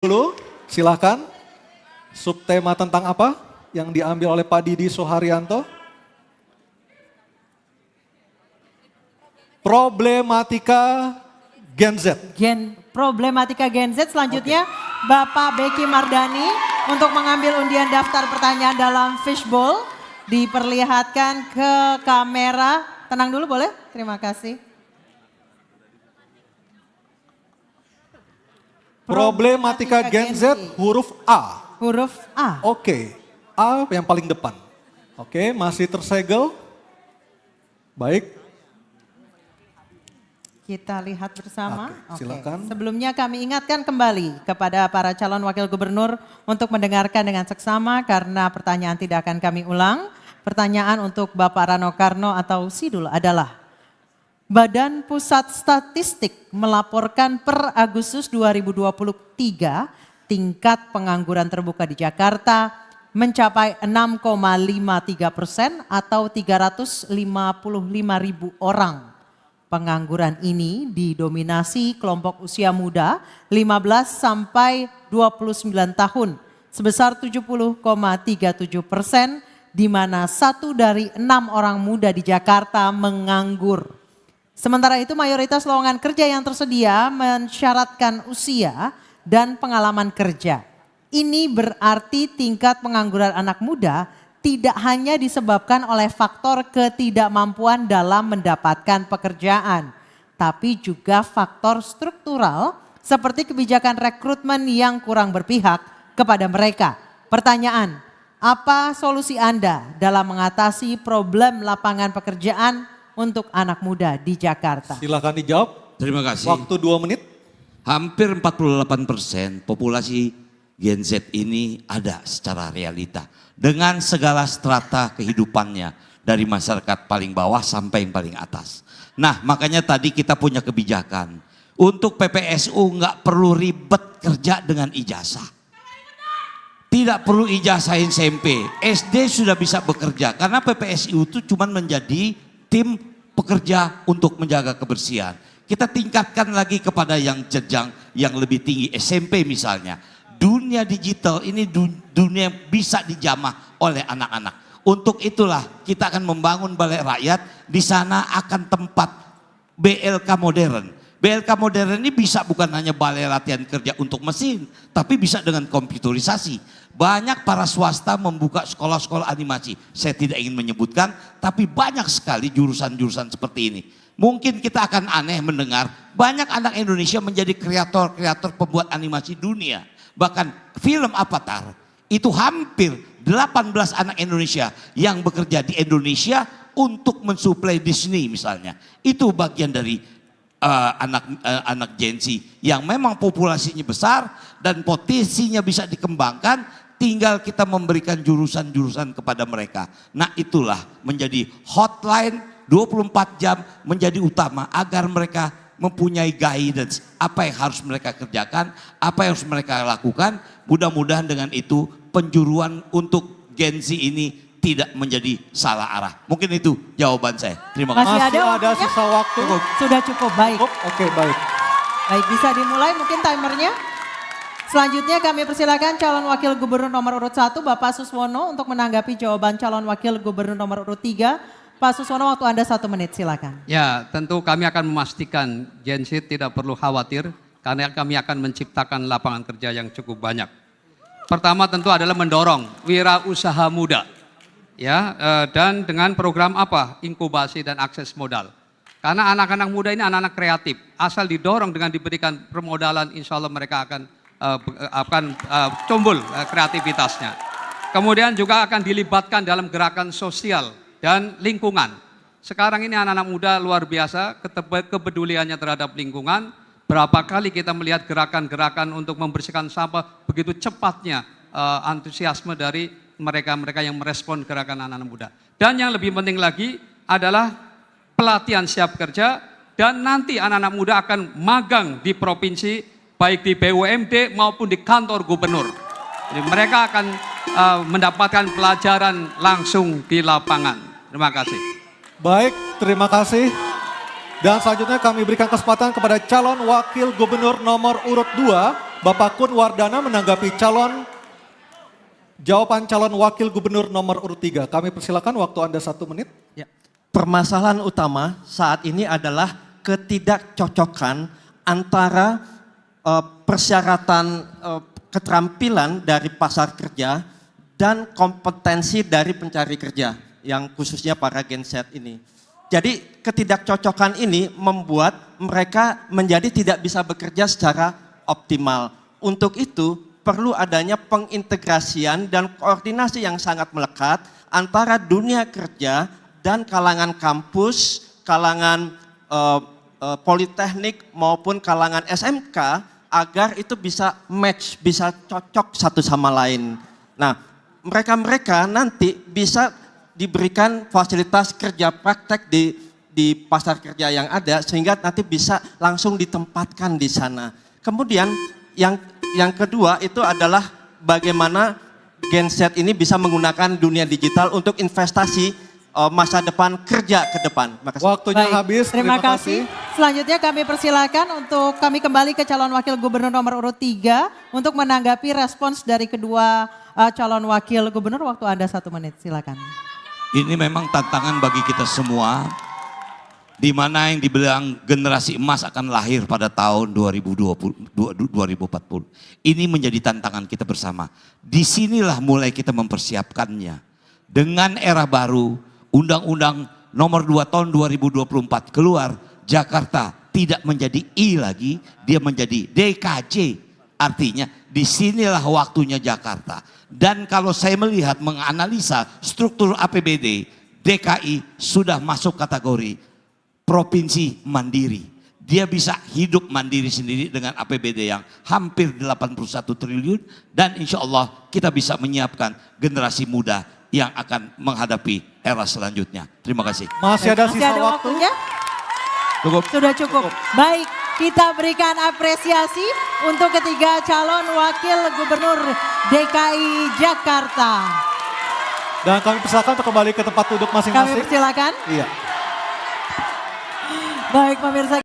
dulu, silakan. Subtema tentang apa yang diambil oleh Pak Didi Soeharyanto? Problematika Gen Z. Problematika Gen Z. Selanjutnya Bapak Beki Mardani untuk mengambil undian daftar pertanyaan dalam fishbowl. Diperlihatkan ke kamera. Tenang dulu boleh? Terima kasih. Problematika Gen Z huruf A. Huruf A. Oke, A yang paling depan. Oke, masih tersegel. Baik. Kita lihat bersama. Oke, silakan. Sebelumnya kami ingatkan kembali kepada para calon wakil gubernur untuk mendengarkan dengan seksama karena pertanyaan tidak akan kami ulang. Pertanyaan untuk Bapak Rano Karno atau Sidul adalah, Badan Pusat Statistik melaporkan per Agustus 2023 tingkat pengangguran terbuka di Jakarta mencapai 6,53% atau 355.000 orang. Pengangguran ini didominasi kelompok usia muda 15 sampai 29 tahun sebesar 70,37%, di mana 1 dari 6 orang muda di Jakarta menganggur. Sementara itu mayoritas lowongan kerja yang tersedia mensyaratkan usia dan pengalaman kerja. Ini berarti tingkat pengangguran anak muda tidak hanya disebabkan oleh faktor ketidakmampuan dalam mendapatkan pekerjaan, tapi juga faktor struktural seperti kebijakan rekrutmen yang kurang berpihak kepada mereka. Pertanyaan, apa solusi Anda dalam mengatasi problem lapangan pekerjaan untuk anak muda di Jakarta? Silakan dijawab. Terima kasih. Waktu 2 menit. Hampir 48% populasi Gen Z ini ada secara realita. Dengan segala strata kehidupannya. Dari masyarakat paling bawah sampai yang paling atas. Nah makanya tadi kita punya kebijakan. Untuk PPSU nggak perlu ribet kerja dengan ijazah. Tidak perlu ijazah SMP. SD sudah bisa bekerja. Karena PPSU itu cuma menjadi tim pekerja untuk menjaga kebersihan. Kita tingkatkan lagi kepada yang jenjang yang lebih tinggi, SMP misalnya. Dunia digital ini dunia yang bisa dijamah oleh anak-anak. Untuk itulah kita akan membangun balai rakyat, di sana akan tempat BLK modern. BLK modern ini bisa bukan hanya balai latihan kerja untuk mesin, tapi bisa dengan komputerisasi. Banyak para swasta membuka sekolah-sekolah animasi. Saya tidak ingin menyebutkan, tapi banyak sekali jurusan-jurusan seperti ini. Mungkin kita akan aneh mendengar banyak anak Indonesia menjadi kreator-kreator pembuat animasi dunia. Bahkan film Avatar itu hampir 18 anak Indonesia yang bekerja di Indonesia untuk mensuplai Disney misalnya. Itu bagian dari anak Gen Z yang memang populasinya besar dan potensinya bisa dikembangkan, tinggal kita memberikan jurusan-jurusan kepada mereka. Nah itulah menjadi hotline 24 jam menjadi utama agar mereka mempunyai guidance apa yang harus mereka kerjakan, apa yang harus mereka lakukan. Mudah-mudahan dengan itu penjuruan untuk Gen Z ini tidak menjadi salah arah. Mungkin itu jawaban saya. Terima kasih. Masih ada sisa waktu. Sudah cukup, baik. Oke, baik. Baik, bisa dimulai mungkin timernya. Selanjutnya kami persilakan calon wakil gubernur nomor urut 1 Bapak Suswono untuk menanggapi jawaban calon wakil gubernur nomor urut 3. Pak Suswono, waktu Anda 1 menit, silakan. Ya, tentu kami akan memastikan Gen Z tidak perlu khawatir karena kami akan menciptakan lapangan kerja yang cukup banyak. Pertama tentu adalah mendorong wirausaha muda. Ya, dan dengan program apa? Inkubasi dan akses modal. Karena anak-anak muda ini anak-anak kreatif. Asal didorong dengan diberikan permodalan, insya Allah mereka akan tumbuh kreativitasnya. Kemudian juga akan dilibatkan dalam gerakan sosial dan lingkungan. Sekarang ini anak-anak muda luar biasa kepeduliannya terhadap lingkungan. Berapa kali kita melihat gerakan-gerakan untuk membersihkan sampah, begitu cepatnya antusiasme dari mereka-mereka yang merespon gerakan anak-anak muda. Dan yang lebih penting lagi adalah pelatihan siap kerja, dan nanti anak-anak muda akan magang di provinsi, baik di BUMD maupun di kantor gubernur. Jadi mereka akan mendapatkan pelajaran langsung di lapangan. Terima kasih. Baik, terima kasih. Dan selanjutnya kami berikan kesempatan kepada calon wakil gubernur nomor urut 2 Bapak Kun Wardana menanggapi jawaban calon wakil gubernur nomor urut 3. Kami persilakan waktu Anda 1 menit. Ya. Permasalahan utama saat ini adalah ketidakcocokan antara persyaratan keterampilan dari pasar kerja dan kompetensi dari pencari kerja yang khususnya para Gen Z ini. Jadi ketidakcocokan ini membuat mereka menjadi tidak bisa bekerja secara optimal. Untuk itu perlu adanya pengintegrasian dan koordinasi yang sangat melekat antara dunia kerja dan kalangan kampus, kalangan politeknik maupun kalangan SMK agar itu bisa match, bisa cocok satu sama lain. Nah, mereka nanti bisa diberikan fasilitas kerja praktek di pasar kerja yang ada sehingga nanti bisa langsung ditempatkan di sana. Kemudian yang kedua itu adalah bagaimana Gen Z ini bisa menggunakan dunia digital untuk investasi masa depan kerja ke depan. Makasih. Waktunya Baik, habis. terima kasih. Selanjutnya kami persilakan untuk kami kembali ke calon wakil gubernur nomor urut 3 untuk menanggapi respons dari kedua calon wakil gubernur. Waktu Anda 1 menit, silakan. Ini memang tantangan bagi kita semua, di mana yang dibilang generasi emas akan lahir pada tahun 2040. Ini menjadi tantangan kita bersama. Disinilah mulai kita mempersiapkannya. Dengan era baru, Undang-Undang nomor 2 tahun 2024 keluar, Jakarta tidak menjadi I lagi, dia menjadi DKJ. Artinya disinilah waktunya Jakarta. Dan kalau saya melihat, menganalisa struktur APBD, DKI sudah masuk kategori provinsi mandiri. Dia bisa hidup mandiri sendiri dengan APBD yang hampir 81 triliun. Dan insya Allah kita bisa menyiapkan generasi muda yang akan menghadapi era selanjutnya. Terima kasih. Masih ada Masih sisa ada waktu. waktunya? Cukup. Sudah cukup. Baik, kita berikan apresiasi untuk ketiga calon wakil gubernur DKI Jakarta. Dan kami persilakan untuk kembali ke tempat duduk Kami masing-masing. persilakan. Iya. Baik pemirsa.